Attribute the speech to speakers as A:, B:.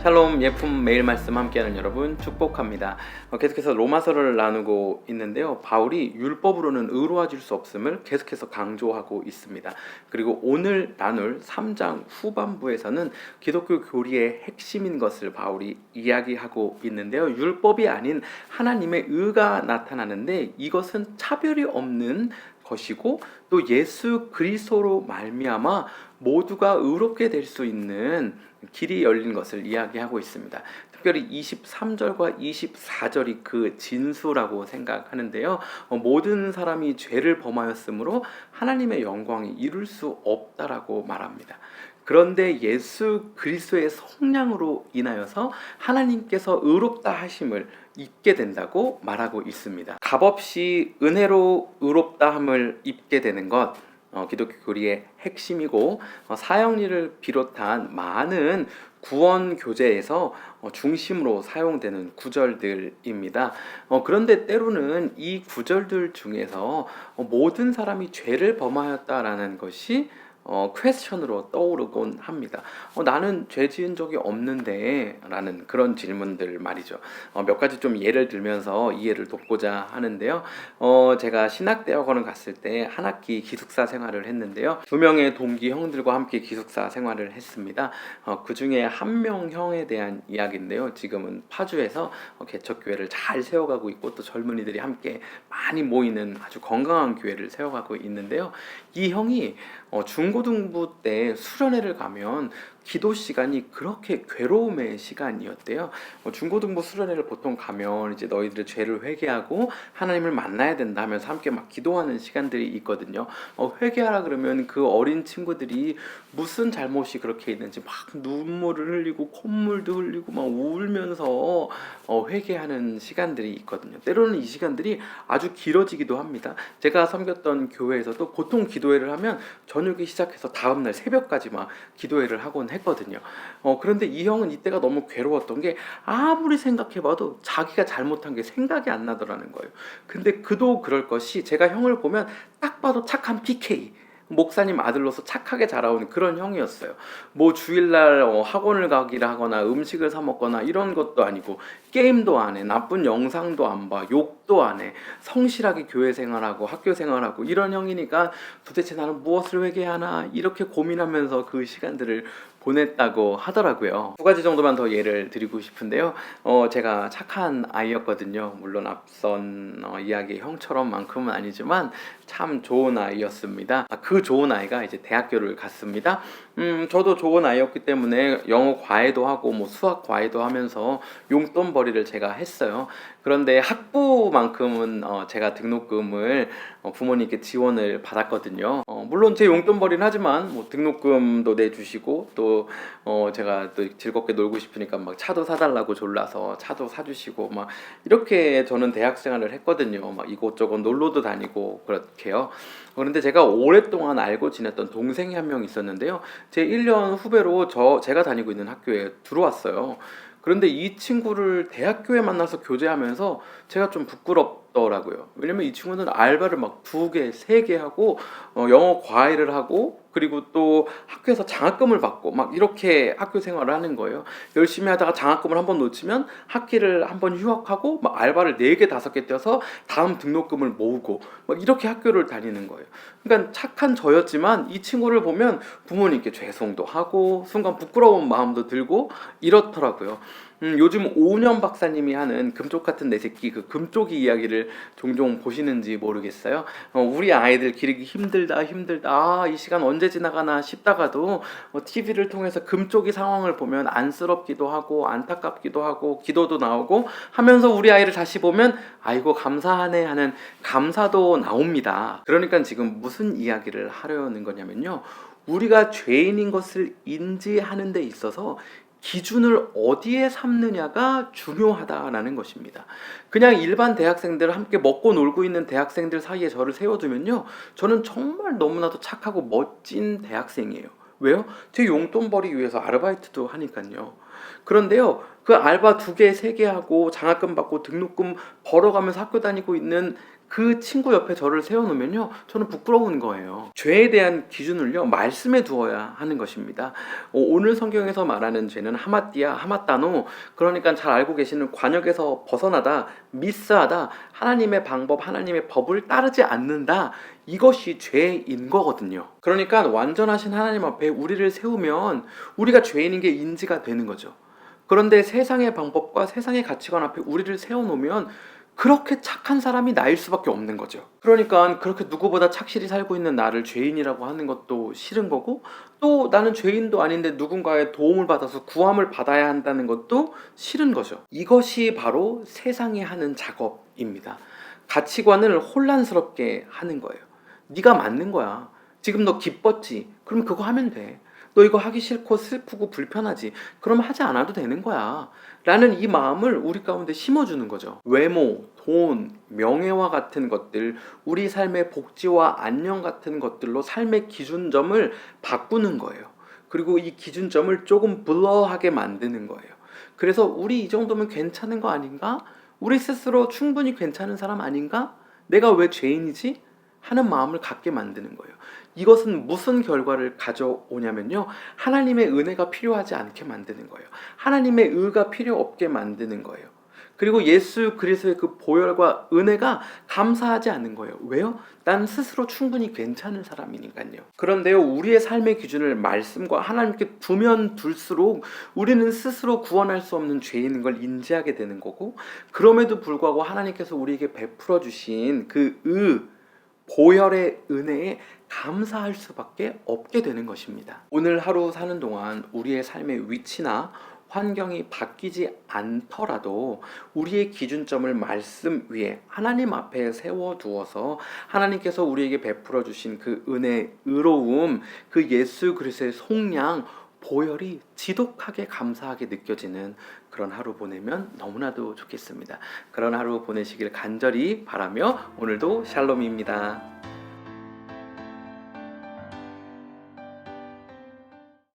A: 샬롬 예품 매일 말씀 함께하는 여러분 축복합니다. 계속해서 로마서를 나누고 있는데요. 바울이 율법으로는 의로워질 수 없음을 계속해서 강조하고 있습니다. 그리고 오늘 나눌 3장 후반부에서는 기독교 교리의 핵심인 것을 바울이 이야기하고 있는데요. 율법이 아닌 하나님의 의가 나타나는데 이것은 차별이 없는 것이고 또 예수 그리스도로 말미암아 모두가 의롭게 될 수 있는 길이 열린 것을 이야기하고 있습니다. 특별히 23절과 24절이 그 진수라고 생각하는데요. 모든 사람이 죄를 범하였으므로 하나님의 영광이 이룰 수 없다라고 말합니다. 그런데 예수 그리스도의 성량으로 인하여서 하나님께서 의롭다 하심을 입게 된다고 말하고 있습니다. 값없이 은혜로 의롭다 함을 입게 되는 것, 기독교 교리의 핵심이고 사형리를 비롯한 많은 구원 교재에서 중심으로 사용되는 구절들입니다. 그런데 때로는 이 구절들 중에서 모든 사람이 죄를 범하였다라는 것이 퀘스천으로 떠오르곤 합니다. 나는 죄 지은 적이 없는데 라는 그런 질문들 말이죠. 몇 가지 좀 예를 들면서 이해를 돕고자 하는데요. 제가 신학대학원을 갔을 때 한 학기 기숙사 생활을 했는데요. 2명의 동기 형들과 함께 기숙사 생활을 했습니다. 그 중에 한 명 형에 대한 이야기인데요. 지금은 파주에서 개척교회를 잘 세워가고 있고 또 젊은이들이 함께 많이 모이는 아주 건강한 교회를 세워가고 있는데요. 이 형이 중고등부 때 수련회를 가면 기도 시간이 그렇게 괴로움의 시간이었대요. 중고등부 수련회를 보통 가면 이제 너희들의 죄를 회개하고 하나님을 만나야 된다 하면서 함께 막 기도하는 시간들이 있거든요. 회개하라 그러면 그 어린 친구들이 무슨 잘못이 그렇게 있는지 막 눈물을 흘리고 콧물도 흘리고 막 울면서 회개하는 시간들이 있거든요. 때로는 이 시간들이 아주 길어지기도 합니다. 제가 섬겼던 교회에서도 보통 기도회를 하면 저녁에 시작해서 다음날 새벽까지 막 기도회를 하곤 했거든요. 그런데 이 형은 이때가 너무 괴로웠던 게 아무리 생각해봐도 자기가 잘못한 게 생각이 안 나더라는 거예요. 근데 그도 그럴 것이 제가 형을 보면 딱 봐도 착한 PK 목사님 아들로서 착하게 자라온 그런 형이었어요. 뭐 주일날 학원을 가기를 하거나 음식을 사 먹거나 이런 것도 아니고 게임도 안 해, 나쁜 영상도 안 봐, 욕도 안 해, 성실하게 교회 생활하고 학교 생활하고 이런 형이니까 도대체 나는 무엇을 회개하나 이렇게 고민하면서 그 시간들을 보냈다고 하더라고요. 두 가지 정도만 더 예를 드리고 싶은데요. 제가 착한 아이였거든요. 물론 앞선 이야기의 형처럼만큼은 아니지만 참 좋은 아이였습니다. 그 좋은 아이가 이제 대학교를 갔습니다. 저도 좋은 아이였기 때문에 영어 과외도 하고 뭐 수학 과외도 하면서 용돈벌이를 제가 했어요. 그런데 학부만큼은 제가 등록금을 부모님께 지원을 받았거든요. 물론 제 용돈벌이는 하지만 뭐 등록금도 내주시고 또 제가 또 즐겁게 놀고 싶으니까 막 차도 사달라고 졸라서 차도 사주시고 막 이렇게 저는 대학 생활을 했거든요. 막 이곳저곳 놀러도 다니고 그렇게요. 그런데 제가 오랫동안 알고 지냈던 동생이 한 명 있었는데요. 제 1년 후배로 제가 다니고 있는 학교에 들어왔어요. 그런데 이 친구를 대학교에 만나서 교제하면서 제가 좀 부끄럽더라고요. 왜냐면 이 친구는 알바를 막 2개, 3개 하고 영어 과외를 하고 그리고 또 학교에서 장학금을 받고 막 이렇게 학교 생활을 하는 거예요. 열심히 하다가 장학금을 한번 놓치면 학기를 한번 휴학하고 막 알바를 4개, 5개 떼서 다음 등록금을 모으고 막 이렇게 학교를 다니는 거예요. 그러니까 착한 저였지만 이 친구를 보면 부모님께 죄송도 하고 순간 부끄러운 마음도 들고 이렇더라고요. 요즘 오은영 박사님이 하는 금쪽 같은 내 새끼 그 금쪽이 이야기를 종종 보시는지 모르겠어요. 우리 아이들 기르기 힘들다 이 시간 언제 지나가나 싶다가도 TV를 통해서 금쪽이 상황을 보면 안쓰럽기도 하고 안타깝기도 하고 기도도 나오고 하면서 우리 아이를 다시 보면 아이고 감사하네 하는 감사도 나옵니다. 그러니까 지금 무슨 이야기를 하려는 거냐면요. 우리가 죄인인 것을 인지하는 데 있어서 기준을 어디에 삼느냐가 중요하다라는 것입니다. 그냥 일반 대학생들 함께 먹고 놀고 있는 대학생들 사이에 저를 세워두면요. 저는 정말 너무나도 착하고 멋진 대학생이에요. 왜요? 제 용돈 벌이 위해서 아르바이트도 하니까요. 그런데요. 그 알바 2개, 3개 하고 장학금 받고 등록금 벌어가면서 학교 다니고 있는 그 친구 옆에 저를 세워놓으면요, 저는 부끄러운 거예요. 죄에 대한 기준을요, 말씀에 두어야 하는 것입니다. 오늘 성경에서 말하는 죄는 하마띠아, 하마따노, 그러니까 잘 알고 계시는 관역에서 벗어나다, 미스하다, 하나님의 방법, 하나님의 법을 따르지 않는다, 이것이 죄인 거거든요. 그러니까 완전하신 하나님 앞에 우리를 세우면 우리가 죄인인 게 인지가 되는 거죠. 그런데 세상의 방법과 세상의 가치관 앞에 우리를 세워놓으면 그렇게 착한 사람이 나일 수밖에 없는 거죠. 그러니까 그렇게 누구보다 착실히 살고 있는 나를 죄인이라고 하는 것도 싫은 거고, 또 나는 죄인도 아닌데 누군가의 도움을 받아서 구함을 받아야 한다는 것도 싫은 거죠. 이것이 바로 세상이 하는 작업입니다. 가치관을 혼란스럽게 하는 거예요. 네가 맞는 거야. 지금 너 기뻤지? 그럼 그거 하면 돼. 너 이거 하기 싫고 슬프고 불편하지? 그럼 하지 않아도 되는 거야. 라는 이 마음을 우리 가운데 심어주는 거죠. 외모, 돈, 명예와 같은 것들, 우리 삶의 복지와 안녕 같은 것들로 삶의 기준점을 바꾸는 거예요. 그리고 이 기준점을 조금 블러하게 만드는 거예요. 그래서 우리 이 정도면 괜찮은 거 아닌가? 우리 스스로 충분히 괜찮은 사람 아닌가? 내가 왜 죄인이지? 하는 마음을 갖게 만드는 거예요. 이것은 무슨 결과를 가져오냐면요, 하나님의 은혜가 필요하지 않게 만드는 거예요. 하나님의 의가 필요 없게 만드는 거예요. 그리고 예수 그리스도의 그 보혈과 은혜가 감사하지 않는 거예요. 왜요? 난 스스로 충분히 괜찮은 사람이니까요. 그런데요, 우리의 삶의 기준을 말씀과 하나님께 두면 둘수록 우리는 스스로 구원할 수 없는 죄인인 걸 인지하게 되는 거고, 그럼에도 불구하고 하나님께서 우리에게 베풀어 주신 그 보혈의 은혜에 감사할 수밖에 없게 되는 것입니다. 오늘 하루 사는 동안 우리의 삶의 위치나 환경이 바뀌지 않더라도 우리의 기준점을 말씀 위에 하나님 앞에 세워두어서 하나님께서 우리에게 베풀어 주신 그 은혜, 의로움, 그 예수 그리스도의 속량, 보혈이 지독하게 감사하게 느껴지는 그런 하루 보내면 너무나도 좋겠습니다. 그런 하루 보내시길 간절히 바라며 오늘도 샬롬입니다.